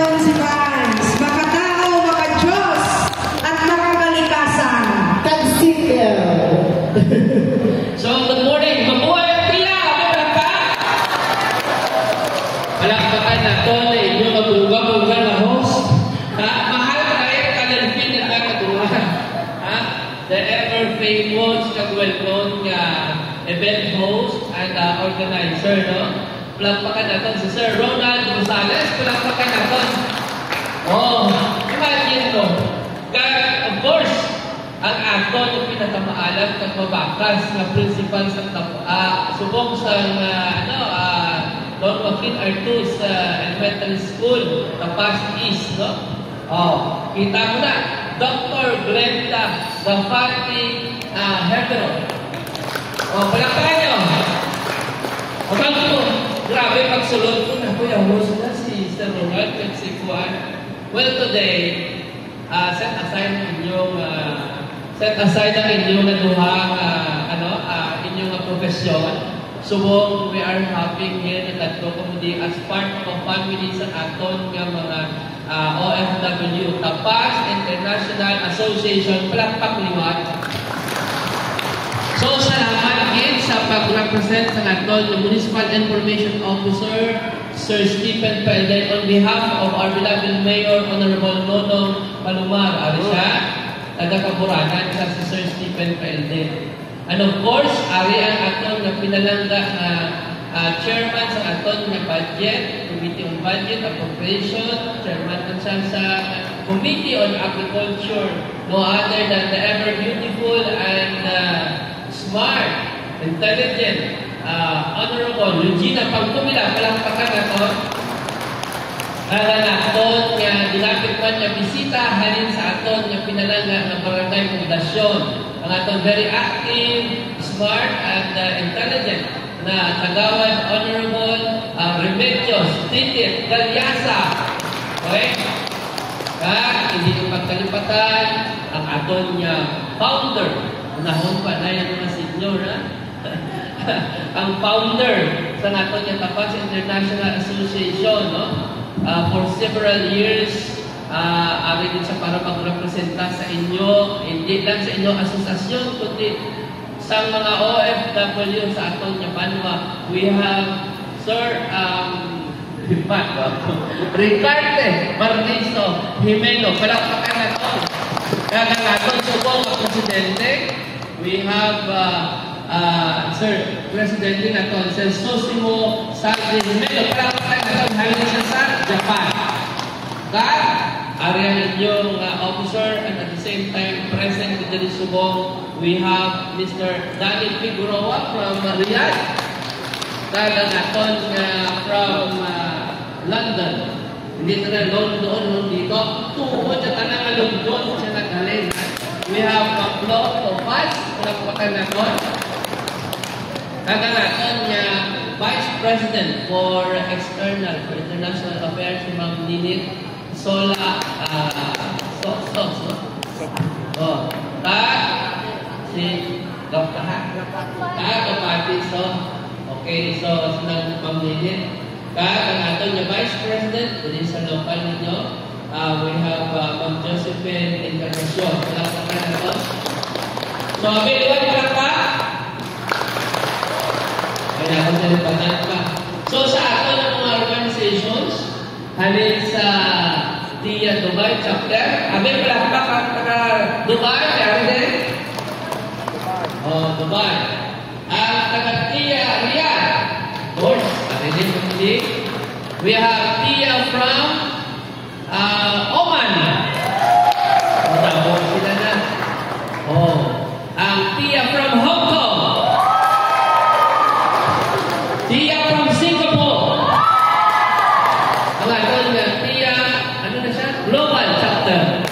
naton si Vance, makatao, makadiyos, at makakalikasan. Tagsipil. So, good morning. Mabuhay ang pila. Palakpakan na ito na inyong mabuga-buga na host. Mahal kayo kalalpin na kakatuhan. The ever-famous, kag-well-known event host and organizer, no? Palakpakan na ito si Sir Ronald Gonzalez. Palakpakan na ito. Oh, imagine no. Of course, ang ato yung pinakamaalam ng mabakas na principal sa subong sa Don Joaquin Artus Elementary School, Tapas East, no? Oh, kita mo na, Dr. Glenda Gafati Hebron. Oh, palakpakan nyo. Abang ko, grabe pagsulod ko na kuya host na si Sir Ronald Kagsikuan. Well, today, set aside ang inyong naduhang inyong profesyon. Subong, we are having here in Latro Community as part of a family sa aton ng mga OFW. Tapas International Association, palakpak liwat. So, salamat din sa pag-represent sa aton ng Municipal Information Officer, Sir Stephen Pelden, on behalf of our beloved Mayor, Honorable Nonong Palumar. Ari siya, taga-Kaburanan sa si Sir Stephen Pelden. And of course, ari ang aton na pinalangga na chairman sa aton na budget, Committee on Budget, Appropriation, chairman din siya sa Committee on Agriculture, no other than the ever-beautiful and smart, intelligent, Honorable Regina Pagkumila. Palakpakan nato. Naton nga dilapit man nga bisita halin sa aton nga pinalangga ng Barangay Fundasyon. Ang aton very active, smart, and intelligent na tagawad Honorable Remedios Titit Galyasa. Okay? Hindi ko pagkalipatan ang aton nga founder. Nahon pa na yung mga senior, ang founder sa aton nga Tapas International Association, no? For several years, ari din siya para mag-representa sa inyo, hindi lang sa inyong asosasyon, kundi sa mga OFW sa aton nga banwa. We have Sir Ricarte Martizo Jimeno. Palakpakan na ito. Kaya ang aton subong ang presidente, we have Sir Presidente na ito, Sir Sosimo Saldi Jimeno. Palakpakan na ito. Halin siya sa Japan. God, area yung officer, and at the same time, present with the subong, we have Mr. Danny Figueroa from Riyadh. Kada naton from London. Hindi na doon dito. Tuod na tanang London siya naghalin. We have Pablo Topas, palakpakan naton. Kada naton Vice President for International Affairs, si Ma'am Ninit Sola si Dr. Kapati. Okay, so sinang Ma'am Ninit. Ang aton yung Vice President, din sa local ninyo, we have Ma'am Josephine Encarnacion. Palakpakan na ito. So, abiliwan palakpak. Kaya ako nalipatan pa. So, sa ato ng mga organizations, halin sa Tia Dubai chapter, abil palakpak ang taga Dubai, kaya rin? Dubai. Ang taga Tia Riyadh, of course, we have Tia from Oman. Matapos sila na. Ang Tia from Hong Kong. Tia from Singapore. Ang aton nga Tia, ano na siya? Global chapter.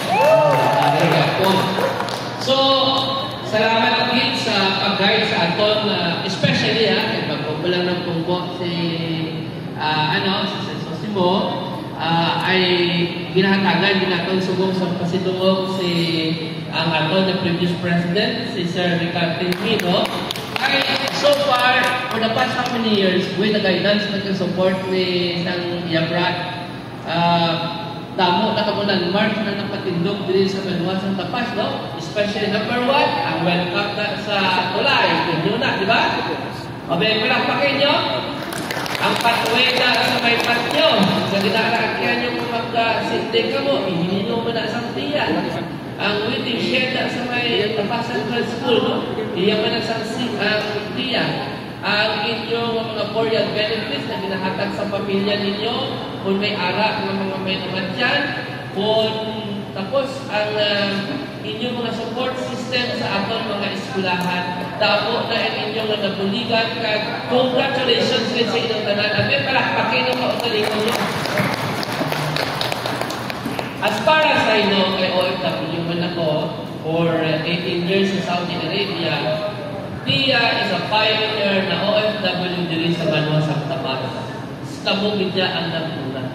So, salamat din sa pag-guide sa aton, especially magpapala ng pungko si si Sosimo, ay ginahatagan din natin subong sa pasidungog ang aton na previous president, si Sir Ricarte Jimeno. Ay, so far, for the past how many years, with the guidance and support ni Sang Yabrat, landmarks na napatindog din sa Banwa sa Tapas, no? Especially number 1, ang welcome na sa Tulay. Yun na, di ba? Mabay palakpakin nyo. Ang pathway na sa may patyo. Sa ginakakyan yung magkasindig ka mo, ihinin mo na sa tiyan. Ang waiting shed na sa may Tapas Central School, no? Iyan mo na sa tiyan. Ang inyong mga boreal benefits na ginahatag sa pamilya ninyo, kung may ara ng mga may naman dyan, kung tapos ang inyong mga support system sa atong mga eskulahan, dabo na ang inyong nabuligan, congratulations din sa inyong tanan. At may palakpakin ng kaugalingon nyo. As far as I know, kay OFW man ako, for 18 years sa Saudi Arabia, Tia is a pioneer na OFW diri sa Banwa sa Tapas. Kamo bidya ang nagtuna.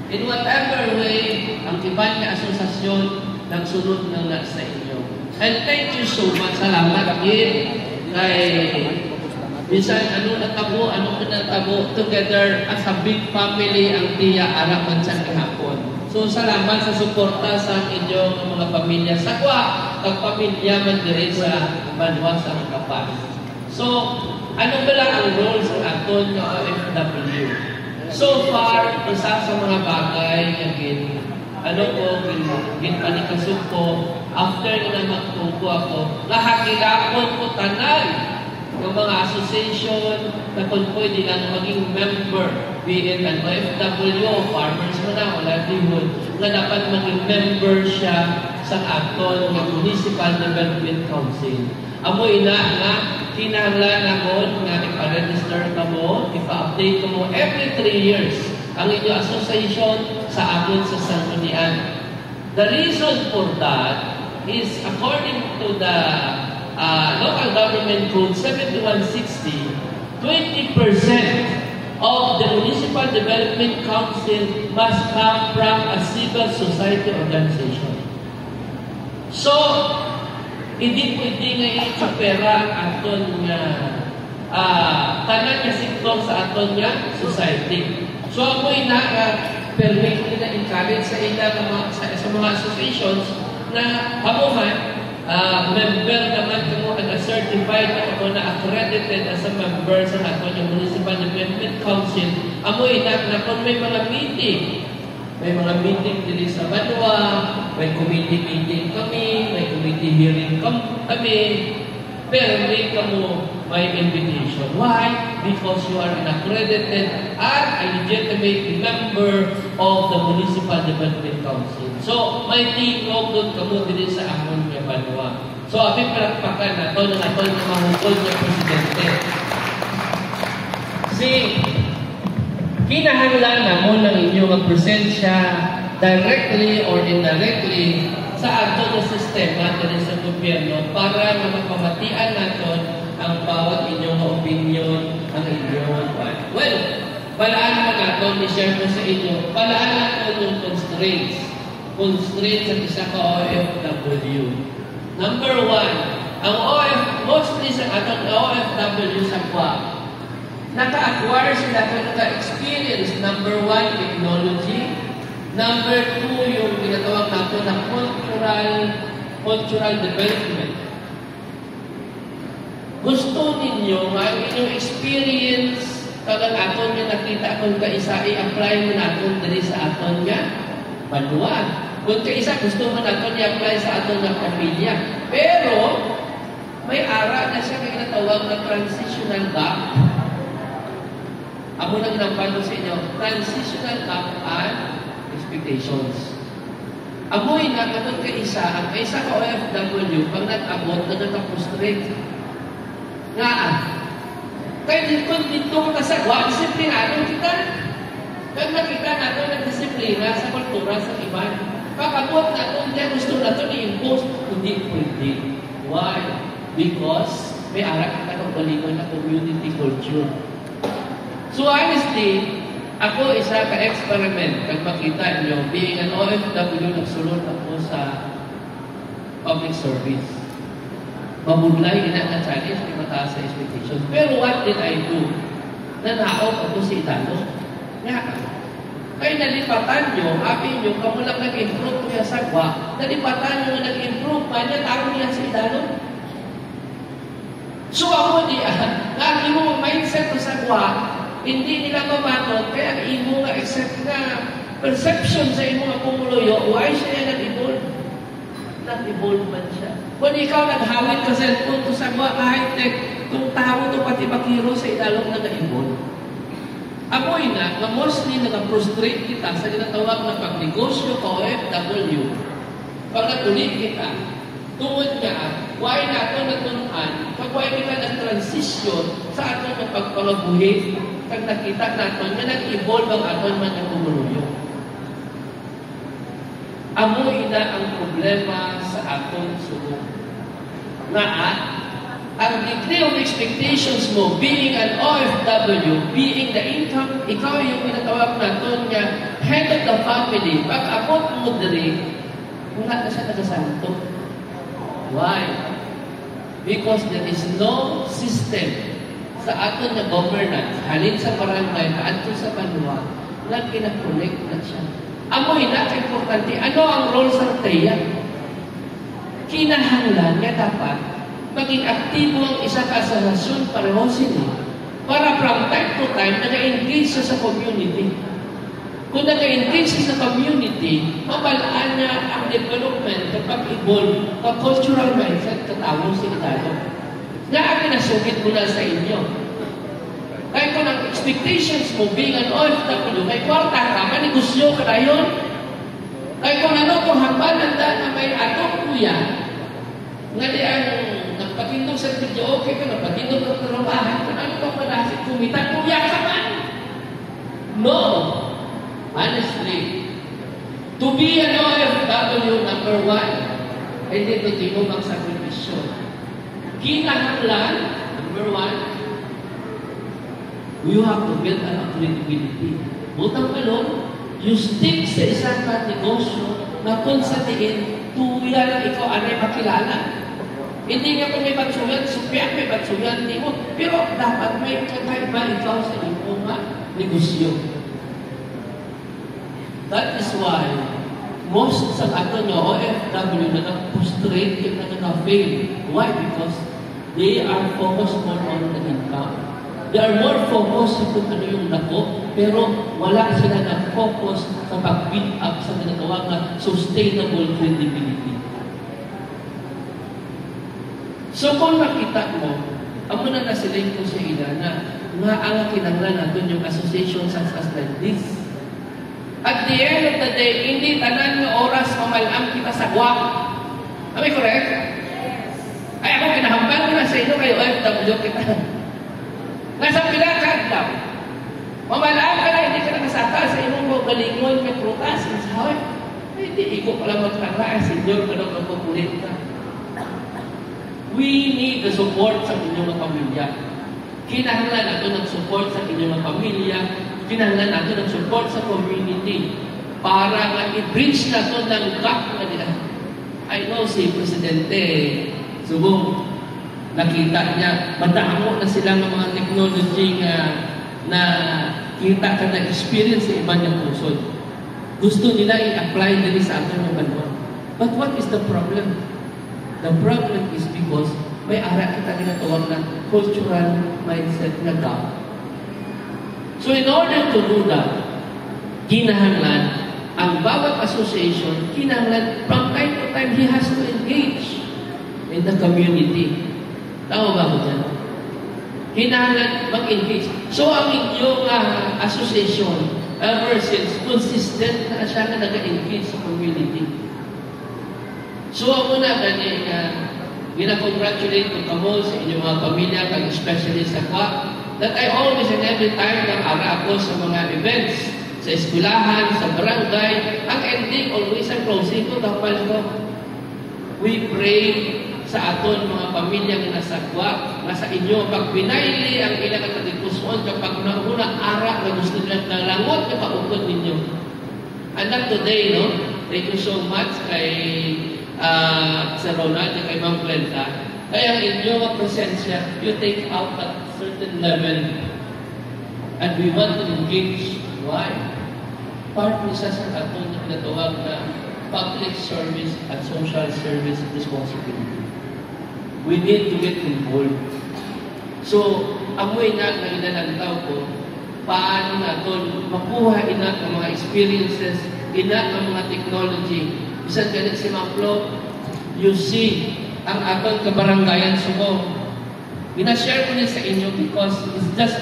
In whatever way, ang iban na asosasyon nagsunod ng sa inyo. And thank you so much. Salamat din kay bisan ano natabo, ano natabo together as a big family ang Tia Arapan sa kahapon. So salamat sa suporta sa inyong mga pamilya sa kwa, kag pamilya man diri sa Banwa sa Tapas. So ano ba lang ang role sa aton nga OFW? So far, isa sa mga bagay na ginpanikasog ko after na magtuko ako, nahakilapon ko tanan ng mga association na kung pwede lang maging member, be it an OFW, farmers mo na, o livelihood, na dapat maging member siya sa aton ng Municipal Development Council. Amoy na nga, kinahanglan ako nga ipa-register ka mo, ipa-update ka mo every 3 years ang inyong association sa atin sa Sanggunian. The reason for that is according to the Local Government Code 7160, 20% of the Municipal Development Council must come from a civil society organization. So, hindi pwede nga i-pera aton nga tanan nga sektor sa aton nga society. So, ako permit na encourage sa sa mga associations na hamuhan, member naman kamo na certified na ako na accredited as a member sa aton yung Municipal Development Council. Amoy na kung may mga meeting, dito sa Banwa, may committee meeting kami, may committee hearing kami, pero may kamo may invitation. Why? Because you are an accredited and a legitimate member of the Municipal Development Council. So, may tingog doon kamo dito sa amon nga Banwa. So, abing palakpakan na ito ng aton ng mahukol na presidente. Kinahanglan namon ng inyong magpresensya directly or indirectly sa ato na sistema dito sa gobyerno para mapamatian natin ang bawat inyong opinion, ang inyong well, palaan naman natin, i-share ko sa inyo, palaan natin yung constraints sa isa ka OFW. Number 1, mostly sa atong OFW sa kwa, naka-acquire sila kung naka-experience. Number 1, technology. Number 2, yung ginatawag natin na cultural development. Gusto ninyo nga inyong experience kagang aton nga nakita kung kaisa i-apply mo natin dali sa aton nga Banwa. Kung kaisa gusto mo natin i-apply sa aton nga pamilya. Pero may ara na siya kaya natawag na transitional gap. Ako nang nampano sa inyo, transitional gap and expectations. Amoy na kapag kaisa, ang kaisa ka OFW, pag nag-abot na nag-frustrate. Nga, kaya dito ko kasagwa, disiplinado kita. Pag nakita natin nag-disiplina sa kultura sa iban, pag-abot natin, hindi gusto natin i-impose, hindi pwede. Why? Because may arak kita ng balikan na community culture. So honestly, ako isa ka-experiment pag makita nyo, being an OFW, nagsulod ako sa public service. Mabudlay, ina-challenge, may mataas sa expectations. Pero what did I do? Nanakaw ako sa Italo. Nga, Kaya nalipatan nyo, happy nyo, kamo lang nag-improve niya sa gwa, nalipatan nyo nag-improve pa niya, tao niya sa idalon. So ako nga imo mindset sa gwa, hindi nila mamanod, kaya imo nga accept nga perception sa imo nga pumuluyo, why siya nag-evolve? Nag-evolve man siya. Kung ikaw naghawit ka cellphone to sa gwa, kahit kung tao to pati bakiro sa idalong nag-evolve. Amoy na mostly nag-frustrate kita sa ginatawag na pagnegosyo o OFW. Pag natuloy kita, tungod nga, why na ito natunan, pag why kita nag-transition sa aton na pagpangabuhi, pag nakita natin na nag-evolve ang aton man ang pumuluyo. Amoy na ang problema sa aton sugo. Ang degree of expectations mo, being an OFW, being the income, ikaw yung pinatawag natin nga head of the family, pag abot mo diri, wala na siya nagasanto. Why? Because there is no system sa aton na governance, halin sa barangay, ato sa banwa, na kinakonect na siya. Amoy na, importante, ano ang role sa TEA? Kinahanglan nga dapat maging aktibo ang isa ka sa rasyon pareho sila para from time to time nag-engage siya sa community. Kung nag-engage siya sa community, mabalaan niya ang development at pag-evolve ng cultural mindset katawang sa italo. Na ang nasugit mo na sa inyo. Kahit kung ang expectations mo being an OFW, may kwarta ka, manegosyo ka na yun. Kahit kung ano kung hambalan na may atong kuya, nga di ang nagpatindog sa video, okay ka, nagpatindog ng trabahan, kung ano ka manasip, kumitan, kuya ka man. No. Honestly, to be an OFW, number one, hindi ito tingong ang sakripisyo. Kinahanglan, number one, you have to build an credibility. Butang kalon, you stick sa isang negosyo na kung sa tiin, tuya lang ikaw anay makilala. Hindi nga kung may batsuyan, supyak may batsuyan, hindi mo. Pero dapat may kakaiba ikaw sa iyong negosyo. That is why most sa ato nyo, OFW, na nag-frustrate yung nag-fail. Why? Because they are focused more on the income. They are more focused sa kung ano yung nako, pero wala sila na-focus sa pag-build up sa ginagawa na sustainable credibility. So kung nakita mo, amo na nasiling ko sa ila na nga ang kinanglan natin yung association such as like this. At the end of the day, hindi tanan ng oras mamalam kita sa guwak. Am I correct? Ay ako kinahambal ko na sa inyo kayo OFW kita. Nasa pilakad lang. Mamalam ka na, hindi ka nakasaka sa inyong galingon may prutas. Sabi, hindi ko pala magkara, senyor, ganun ang pupulit ka. We need the support sa inyong pamilya. Kinahanglan nato ng support sa inyong pamilya. Kinahanglan nato ng support sa community para ma-bridge nato ng gap na nila. I know si Presidente Subong, nakita niya, madamo na sila ng mga technology na kita ka na experience sa iba niyang pusod. Gusto nila i-apply din sa atin ng banwa. But what is the problem? The problem is because may ara kita ginatawag na cultural mindset na gap. So in order to do that, kinahanglan ang bawat association, kinahanglan from time to time he has to engage in the community. Tama ba ko dyan? Kinahanglan mag-engage. So ang inyong association ever since consistent na siya na nag-engage sa community. So ako na gani gina-congratulate ko kamo sa inyong mga pamilya, kag especially sa KWAC, that I always and every time nang ara ako sa mga events, sa eskwelahan, sa barangay, ang ending always ang closing ko, dapat ko, we pray sa aton mga pamilya nga nasa KWAC, nasa inyo, pag pinayli ang ilang katagpuson, kapag una ara na gusto nila nalangot na paukod ninyo. And that today, no? Thank you so much kay sa Ronald at kay Ma'am Glenda. Kaya ang inyong presensya, you take out at certain level. And we want to engage. Why? part ni siya sa aton na pinatawag na public service at social service responsibility. We need to get involved. So, amoy na ginanantaw ko, paano naton makuha ina ang mga experiences, ina ang mga technology. Bisan ganit si Maplo, you see, ang aton kabaranggayan Subo. Ina-share ko niya sa inyo because it's just,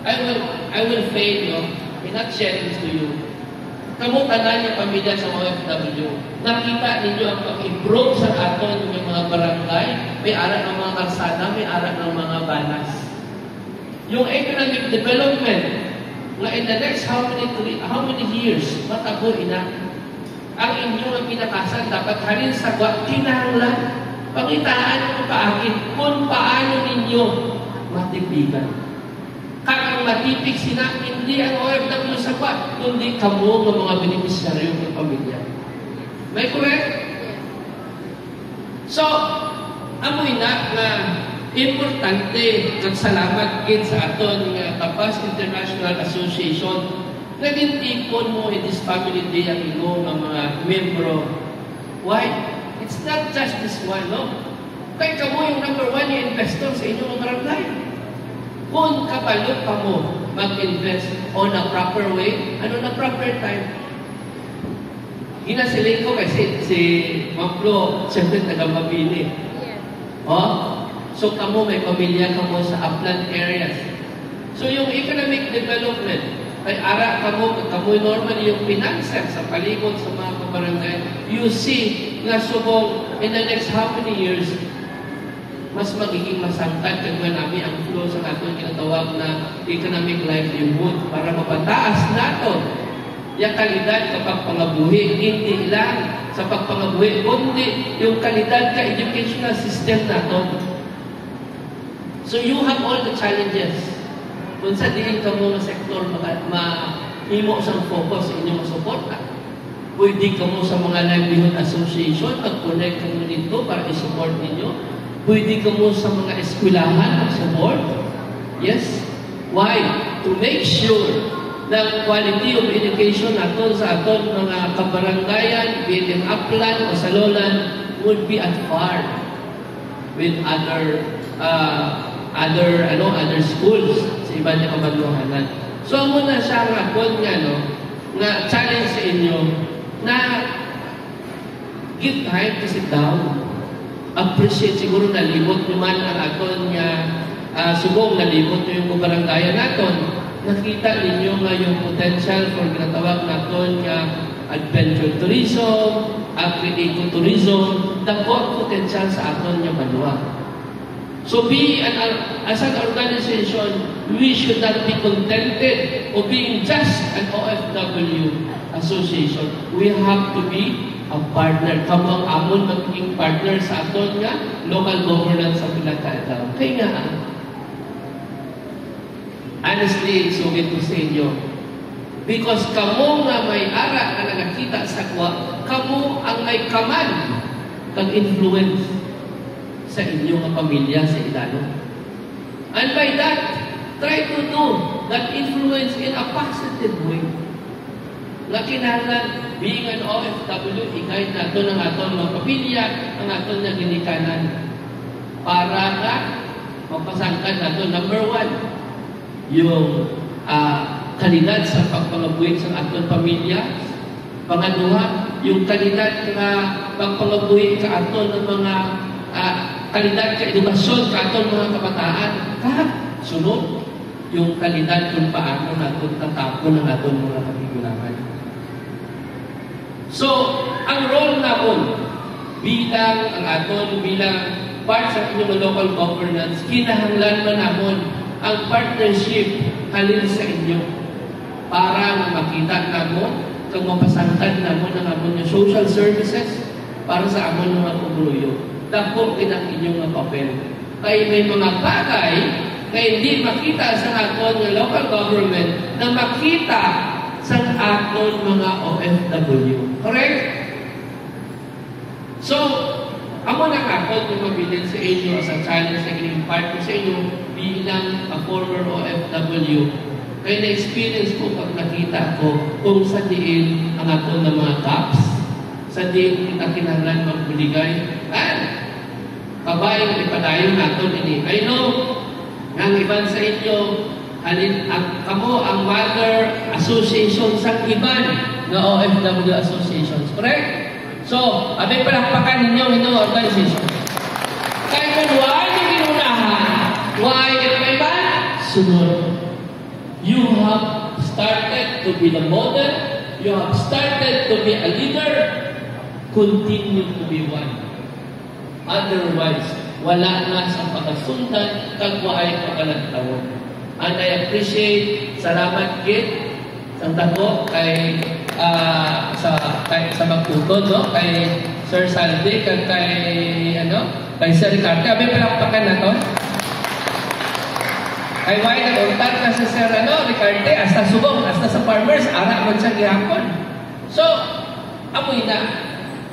I will fail, no? I'm not sharing this to you. Kamutanan niya pamilya sa OFW. Nakita ninyo ang pag-improve sa aton ng mga barangay, may aral ng mga karsada, may aral ng mga banas. Yung economic development, na in the next how many years, matabo ina, ang inyong pinakasan dapat halin sa kinahanglan. Pangitaan mo paakin kung paano ninyo matipigan. Kung matipig sila, hindi ang OFW sa kwa, kundi kamo ng mga beneficiaryo ng pamilya. May correct? So, amoy na importante nagsalamat gid sa aton nga Tapas International Association na gintipon mo in this family day ang imo ng mga membro. Why? It's not just this one, no? Kaya kamo yung number 1 yung investor sa inyong barangay. Kung kapalot pa mo mag-invest on a proper way, ano na proper time? Ginasiling ko kasi si Maplo, siyempre taga-Mabini. Oh? So kamo may pamilya kamo sa upland areas. So yung economic development, ay ara kamo normally yung finances sa paligid sa mga kabarangay. You see nga subong in the next how many years mas magiging masangkad kag manami ang flow sa atong kinatawag na economic livelihood para mapataas nato yung kalidad sa pagpangabuhi, hindi lang sa pagpangabuhi, kundi yung kalidad ka educational system nato. So you have all the challenges. Kung sa diin ka mo nga sektor, mahimo sang focus sa inyong suporta. Pwede ka mo sa mga livelihood association, mag-connect ka mo nito para i-support ninyo. Pwede ka mo sa mga eskwelahan mag-support. Yes. Why? To make sure na quality of education natin sa aton mga kabaranggayan, be it in upland o sa lowland, would be at par with other schools sa iba niya kabaluhanan. So, muna siya nga po nga challenge sa inyo na give time to sit down. Appreciate siguro nalibot naman ang aton nga subong nalibot nyo yung kabaranggayan naton. Nakita ninyo nga yung potential for ginatawag naton nga adventure tourism, agri-ecotourism, dako potential sa aton nga banwa. So as an organization, we should not be contented of being just an OFW association. We have to be a partner. Kamang amon magiging partner sa aton nga local governance sa pinagkataon. Kaya nga, honestly, sugit ko sa inyo, because kamo nga may ara na nagakita sa kwa, kamo ang may kaman kang influence sa inyong pamilya sa Ilano. And by that, try to do that influence in a positive way. Na kinahanglan, being an OFW, ikay nato ng aton mga pamilya, ang aton na ginikanan. Para nga, mapasangkan nato, number 1, yung kalidad sa pagpangabuhi sa aton pamilya. Pangaduha, yung kalidad na pagpangabuhi sa aton ng mga kalidad ka edukasyon sa aton mga kabataan. Sunod, yung kalidad kung paano natin tatapon ng aton mga kapigulangan. So, ang role natin bilang part sa inyong local governance, kinahanglan man natin ang partnership halin sa inyo para makita natin kung mapasangkad natin ang amon yung social services para sa amon mga kumuloyo. Dako kinang inyong papel. Kaya may mga bagay na hindi makita sa aton ng local government na makita sa aton mga OFW. Correct? So, ako nakakot yung mabilin sa inyo sa challenge na gining part sa inyo bilang a former OFW Kaya na-experience ko pag nakita ko kung sa diin ang ato ng mga gaps, sa diin kita kinahanglan magbuligay, kabayang ipadayon nato ini. I know, ang iban sa inyo, kamo ang mother association sa iban na OFW associations. Correct? So, abay palakpakan ninyo organization. Kaya kung why yung inunahan, why ang iban? Sunod. You have started to be the model. You have started to be a leader. Continue to be one. Otherwise, wala na sa pagkasundan kagwa ay pagkalagtawon. And I appreciate, salamat kit sa dako kay sa magtutod, no? Kay Sir Saldi, kay Sir Ricardo. Abi palakpakan na to. Ay why nag-untat na si Sir Ricardo, hasta subong, hasta sa farmers, ara man siya gihapon. So, amoy na.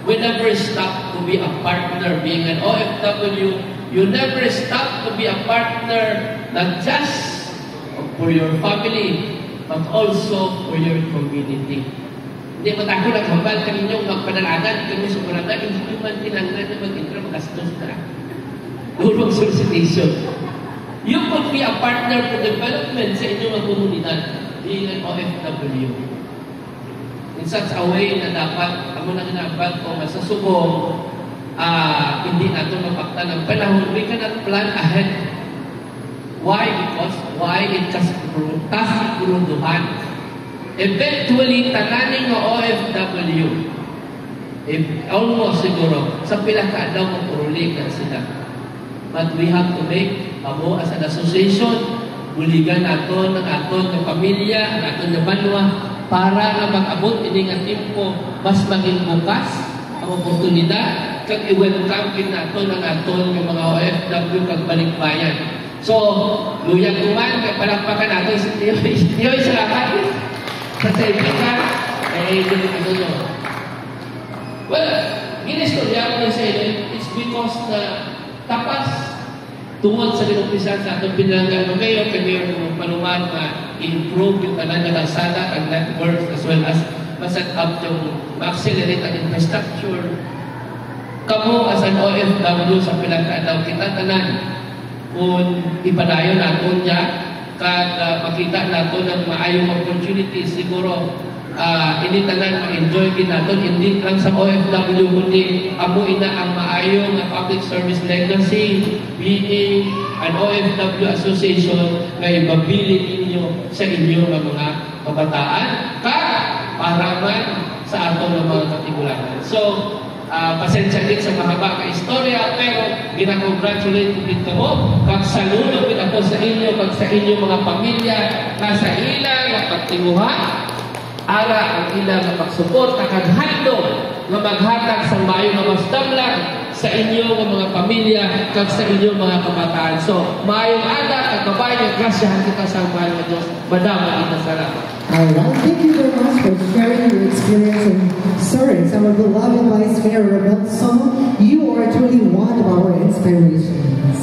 We never stop to be a partner being an OFW. You never stop to be a partner not just for your family, but also for your community. Hindi mo tako naghambal kaninyong magpanalagan, kami sumuragan, hindi man tinanglan na mag-intra, magastos na. Durong solicitation. You could be a partner for development sa inyong komunidad, being an OFW. In such a way na dapat, ako na ginabag ko, masasubong, hindi nato mapakta ng panahon. We cannot plan ahead. Why? Because it just task-gruduhan. Eventually, tananing ng OFW, almost siguro, sa pilakaadaw magpuruli ka sila. But we have to make, as an association, buligan nato ng aton ng pamilya, ng aton ng banwa, para na mag-abot ini nga tempo mas maging bukas ang oportunidad kag i-welcome kin nato ng aton ng mga OFW kag balikbayan. So, luyag kuman kay palakpakan nato si Tiyoy salamat sa servika dito. Well, ginistorya ko ni sa inyo, it's because na tapas tungod sa dinumpisan sa atong pinanggan ng mayor, kay Mayor Panuman na improve yung tanan ng kalsada and networks as well as maset up yung ma-accelerate ang infrastructure. Kamo as an OFW sa pinagkaadaw kita tanan kung ipadayon nato niya kag makita nato ng maayong opportunities siguro hindi tanan ma-enjoy din nato hindi lang sa OFW kundi amo ina ang maayong public service legacy being an OFW association nga ibabili ninyo sa inyong mga kabataan para man sa ato ng mga katigulangan. So, pasensya din sa mahaba ka istorya, pero ginakongratulate din kamo kag saludo din ako sa inyo kag sa inyong mga pamilya na sa ilang pagtinguhan ara ang ilang pagsuport kag handog nga maghatag sa maayo nga masdamlag sa inyong mga pamilya kag sa inyong mga kabataan. So, maayong ada kag kabayan, grasyahan kita sa mahal nga Dios. Madama kita salamat. Alright, thank you very much for sharing your experience and stories. Our beloved Vice Mayor Rebel Song, you are truly one of our inspirations.